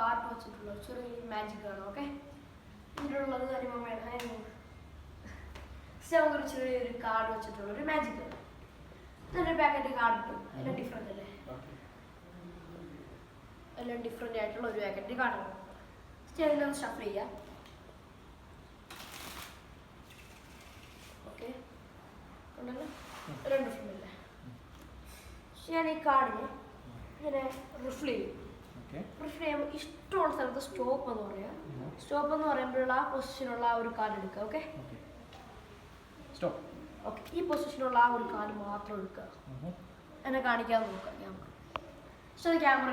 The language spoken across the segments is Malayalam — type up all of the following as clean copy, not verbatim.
കാർഡ് വെച്ചിട്ടുള്ള ചെറിയൊരു മാജിക് ആണ്. ഓക്കെ, ഇതിലുള്ളത് നമുക്കൊരു ചെറിയൊരു കാർഡ് വെച്ചിട്ടുള്ള ഒരു മാജിക് ആണ്. നല്ലൊരു പാക്കറ്റ് കാർഡ് കിട്ടും. എല്ലാം ഡിഫറെൻ്റ് അല്ലേ, എല്ലാം ഡിഫറെൻ്റ് ആയിട്ടുള്ള ഒരു പാക്കറ്റ് കാർഡാണ്. ഇതിലൊന്ന് ഷഫിൾ ചെയ്യാം. ഓക്കെ, ഉണ്ടല്ലോ, രണ്ട് ഡിഫറെൻ്റ് അല്ലേ. ഞാൻ ഈ കാർഡിന് ഇങ്ങനെ റിഫിൽ ചെയ്യും. റിഫിൽ ചെയ്യുമ്പോൾ ഇഷ്ടമുള്ള സ്ഥലത്ത് സ്റ്റോപ്പ് എന്ന് പറയാം. സ്റ്റോപ്പ് എന്ന് പറയുമ്പോഴുള്ള ആ പൊസിഷനുള്ള ആ ഒരു കാർഡ് എടുക്കുക. ഓക്കെ, ഓക്കെ, ഈ പൊസിഷനുള്ള ആ ഒരു കാർഡ് മാത്രം എടുക്കുക. എന്നെ കാണിക്കാതെ നോക്കുക ക്യാമറ. പക്ഷെ അത് ക്യാമറ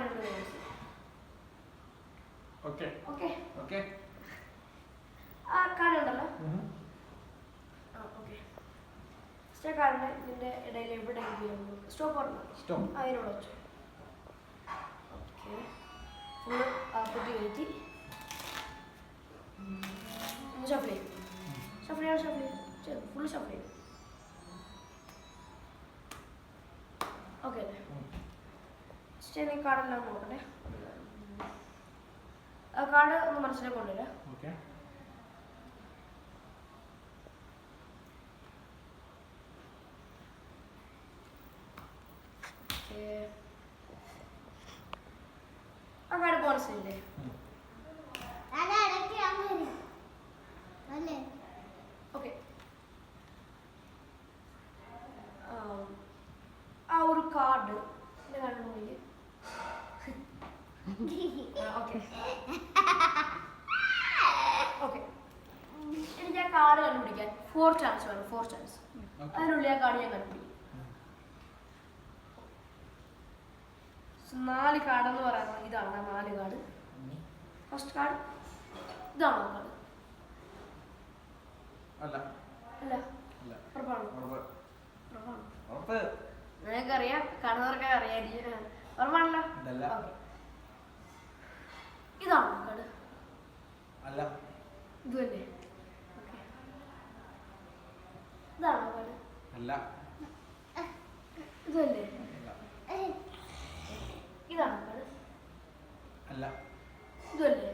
ഓക്കെ, ആ കാർഡ് ഉണ്ടല്ലോ. ഓക്കെ, കാർഡിന് ഇതിൻ്റെ ഇടയിൽ എവിടെ സ്റ്റോപ്പ് പറഞ്ഞു അതിനോട് വെച്ചു. ഓക്കെ, ഫുള്ള് കുത്തി കയറ്റി ഷഫിൾ ചെയ്യും. ഷഫിൾ ചെയ്ത് ഫുള്ള് ഷഫിൾ ചെയ്യും. ഓക്കെ അല്ലേ. സ്റ്റേൻ ഈ കാർഡെല്ലാം നോക്കട്ടെ. ആ കാർഡ് ഒന്ന് മനസ്സിലേക്ക് കൊണ്ടുവരാം. ആ കാർഡ് ബോണസ് ഇല്ലേ? ഓക്കെ, ആ ഒരു കാർഡ് എൻ്റെ കാർഡ് മുന്നിൽ. ഓക്കെ, ഓക്കെ, എനിക്ക് ആ കാർഡ് കണ്ടുപിടിക്കാൻ 4 ചാൻസ് വേണം. 4 ചാൻസ്. അതിനുള്ളിൽ ആ കാർഡ് ഞാൻ കണ്ടുപിടിക്കും. 4 കാർഡെന്ന് പറയുന്നത് ഇതാണ്. 4 കാർഡ്. ഫസ്റ്റ് കാർഡ് ഇതാണോ കാർഡ്? അല്ല, നിനക്കറിയാം, കാണുന്നവർക്ക് അറിയായിരിക്കും. ഉറപ്പാണല്ലോ. ഇതാണോ കാർഡ്? ഇതല്ലേ? ഇതാണോ കാർഡ്? ഇതല്ലേ? ഇതാണോ കാർഡ്? ഇതല്ലേ?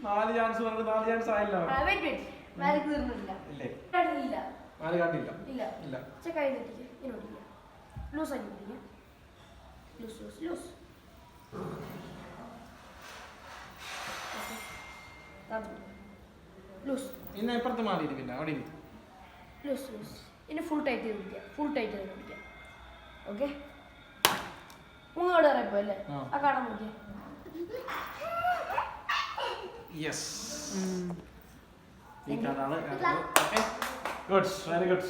4 ചാൻസ് പറഞ്ഞിട്ട് 4 ചാൻസ് ആയില്ല. മാജിക് തീർന്നില്ല. കൈ തെറ്റിക്ക്. ഇങ്ങോട്ടില്ല, ലൂസ് ആക്കി പിടിക്കുക. ലൂസ്. ലൂസ്. ഇന്ന് എപ്പുറത്ത് മാറിയിരിക്കില്ല, അവിടെ ലൂസ്. ഇനി ഫുൾ ടൈറ്റ് ചെയ്ത് പിടിക്കുക. ഓക്കെ, 3 കാർഡ് ഇറങ്ങിപ്പോ അല്ലേ? ആ കാർഡ് നോക്കിയേ. യെസ്, ഈ കാർഡാണ്. Okay, good, very good.